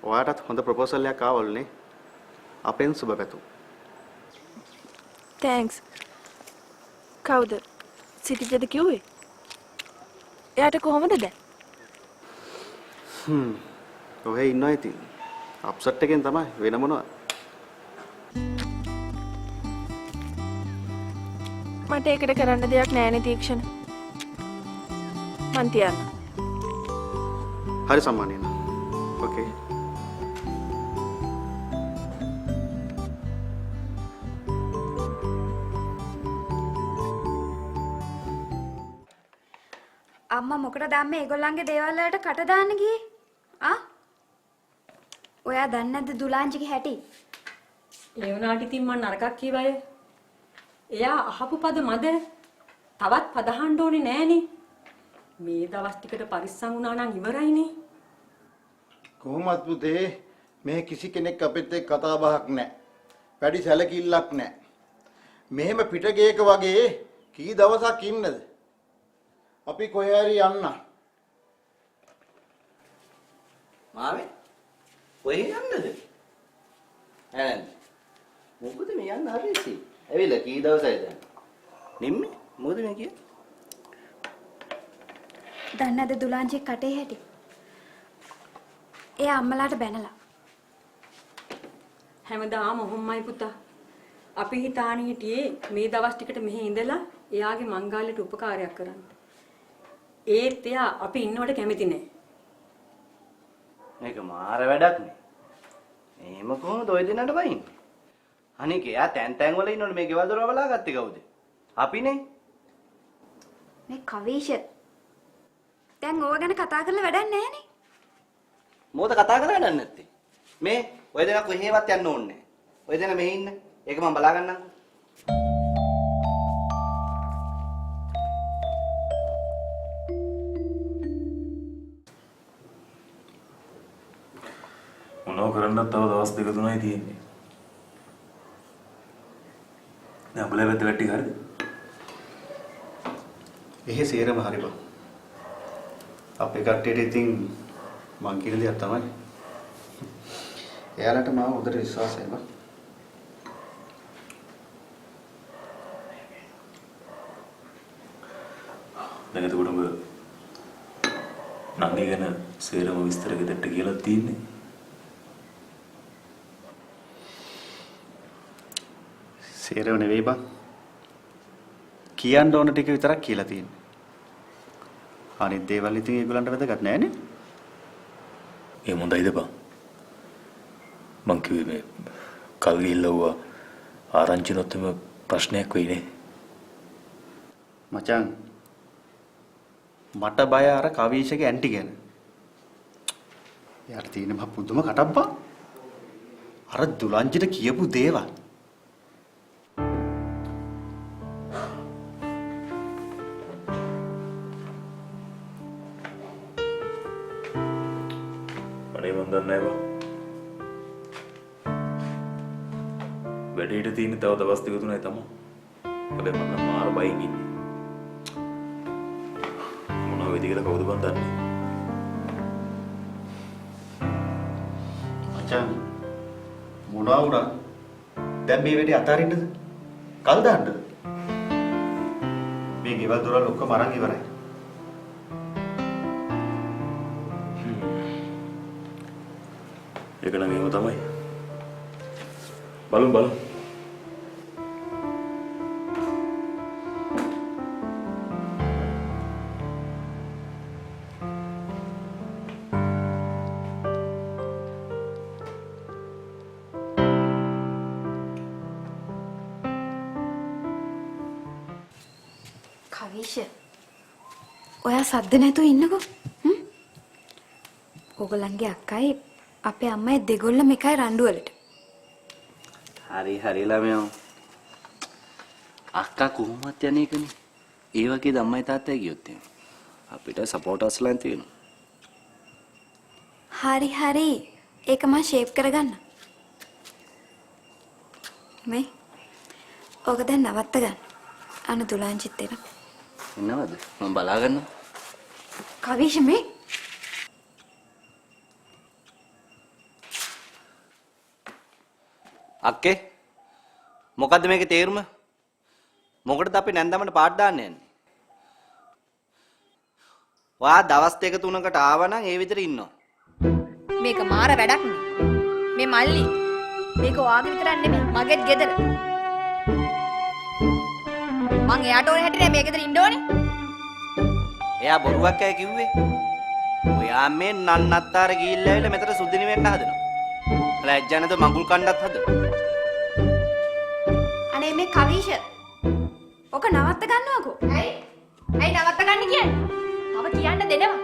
ඔයාටත් හොඳ ප්‍රොපෝසල් එකක් ආවලුනේ. අපෙන් සුබ පැතුම්. තෑන්ක්ස්. කවුද? සිටිජද කිව්වේ? එයාට කොහොමද දැන්? ඔහේ ඉන්නවා ඉතින්. අප්සෙට් එකෙන් තමයි වෙන මොනවා. මට ඒකට කරන්න දෙයක් නෑනේ තීක්ෂණ. මන් තියන්න. හරි සම්මානියන. ඕකේ. අම්මා මොකටද අම්මේ ඒගොල්ලන්ගේ දේවල් වලට කට දාන්න ගියේ? ඔයා දන්නේ නැද්ද දුලාංජිගේ හැටි? ඒ වුණාට ඉතින් මම නරකක් කියවය. එයා අහපු පද මද තවත් පද අහන්න ඕනේ නෑනේ. මේ දවස් ටිකට පරිස්සම් වුණා නම් ඉවරයිනේ. කොහොමත් පුතේ මේ කිසි කෙනෙක් අපිත් එක්ක කතා බහක් නැහැ. වැඩි සැලකිල්ලක් නැහැ. මෙහෙම පිටගේක වගේ කී දවසක් ඉන්නද? අපි කොහේ හරි යන්න. මාමේ කොහේ යන්නද? ඈ මොකද මේ යන්න හරිසි? ඇවිල්ලා කී දවසයිද? නිම්මේ මොකද මේ කියේ? දන්නේ නැද්ද දුලාංජිගේ කටේ හැටි? එයා අම්මලාට බැනලා. හැමදාම ඔහොමයි පුතා. අපි හිතාන හිටියේ මේ දවස් ටිකට මෙහි ඉඳලා එයාගේ මංගල්‍යයට උපකාරයක් කරන්න. ඒත් එයා අපි ඉන්නවට කැමති නෑ. මේක මාර වැඩක් නේ. එහෙම කොහොමද ඔය දිනකට වයින්නේ? අනික එයා තැන් වල ඉන්නවනේ මේ ගෙවල් දොර බලා ගත්තේ කවුද? අපිනේ. මේ කවීෂ දැන් ඕව ගැන කතා කරලා වැඩක් නැහැනේ. මොකද කතා කරලා වැඩක් නැත්තේ? මේ ඔය දෙනා කොහේවත් යන්න ඕනේ නැහැ. ඔය දෙනා මෙහි ඉන්න. ඒක මම බලා ගන්නම්කෝ. මොනව කරන්නත් තව දවස් දෙක තුනයි තියෙන්නේ. දැන් අපලේ වැද්ද වැටි හරිද? එහෙ සේරම හරි බං. අපේ කට්ටියට ඉතින් මං කියන දේ තමයි. එයාලට මාව හොඳට විශ්වාසයි බං. දැන් එතකොට ඔබ නංගි ගැන සේරම විස්තර ගෙදරට කියලා තියෙන්නේ. සේරම නෙවෙයි බං. කියන්න ඕන ටික විතරක් කියලා තියෙන්නේ. අනිත් දේවල් ඉතින් ඒගොල්ලන්ට වැදගත් නෑනේ. ඒ මොඳයිද බං? මං කිව්වේ මේ කල් ගිහිල්ලා ආරංචි නොත්තම ප්‍රශ්නයක් වෙයිනේ. මචං මට බය අර කවීෂගේ ඇන්ටි ගැන. යාට තියෙන මහ පුදුම කටබ්බා. අර දුලංජිට කියපු දේවල්. අනේ මන් දන්නේ නැහැ බං. වැඩේට තියෙන තව දවස් දෙක තුනයි තමයි. හැබැයි මම නම් මාර බයින් ඉන්නේ. මොනවා වෙයිද කියලා කවුද බං දන්නේ? මචං මොනවා වුණා? දැන් මේ වෙලේ අතාරින්නද? කල් දාන්නද? මේ ගෙවල් දොරවල් ඔක්කොම අරන් ඉවරයි. ඒක නම් එහෙම තමයි. බලමු. කවීෂ ඔයා සද්ද නැතුව ඉන්නකෝ. ඕගොල්ලන්ගේ අක්කයි අපේ අම්මයි දෙගොල්ලම එකයි රණ්ඩු වලට. හරි ළමයෝ. අක්කා කොහොමවත් යන්නේ කනේ. ඒ වගේ ධම්මයි තාත්තයි කියොත් අපිට සපෝටර්ස්ලා තියෙනවා. හරි ඒක මම ෂේප් කරගන්න. මේ ඕක දැන් නවත්ත ගන්න. අනු දුලාංජිත් එන. එනවද? මම බලා ගන්නවා. කවීෂ මේ අක්කේ මොකද්ද මේකේ තේරුම? මොකටද අපි නැන්දමට පාට දාන්න යන්නේ? ඔයා දවස් 2-3කට ආවනම් ඒ විතර ඉන්නවා. මේක මාර වැඩක් නේ. මේ මල්ලි. මේක ඔයාගේ විතරක් නෙමෙයි මගේත් ගෙදර. මං එයාට ඕනේ හැටි නෑ මේ ගෙදර ඉන්න ඕනේ. එයා බොරුවක් ඇයි කිව්වේ? ඔයා මේ නන්නත්තර ගිහිල්ලා ඇවිල්ලා මෙතන සුද්ධිනි වෙන්න හදනවා. ලැජ්ජා නැද මඟුල් කණ්ඩත් හදනවා. අනේ මේ කවිෂ. ඔක නවත්ත ගන්නවකෝ. ඇයි? ඇයි නවත්ත ගන්න කියන්නේ? තව කියන්න දෙනවා.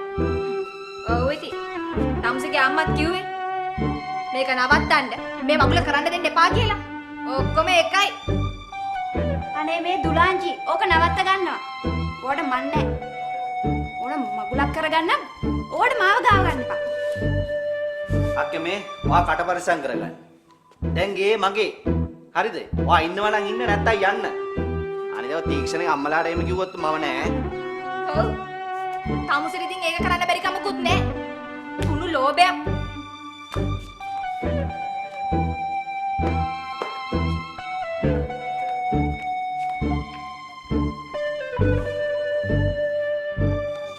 ඔව් ඉතින්. තමුසේගේ අම්මත් කිව්වේ මේක නවත්තන්න මේ මගුල කරන්න දෙන්න එපා කියලා. ඔක්කොම එකයි. අනේ මේ දුලාංජි ඕක නවත්ත ගන්නවා. ඕකට මන් නැහැ. ඕන මගුලක් කරගන්න ඕකට මාව ගාව ගන්න එපා. අක්කේ මේ ඔයා කට පරිස්සම් කරගන්න. දැන් ගේ මගේ. හරිද? ඔයා ඉන්නවා නම් ඉන්න නැත්තම් යන්න. අනිදව තීක්ෂණේ අම්මලාට එහෙම කිව්වොත් මම නෑ. ඔව්. තමුසෙට ඉතින් ඒක කරන්න බැරි කමකුත් නැහැ. කුණු ලෝභයක්.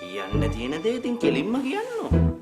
කියන්න තියෙන දේ ඉතින් කෙලින්ම කියන්න ඕන.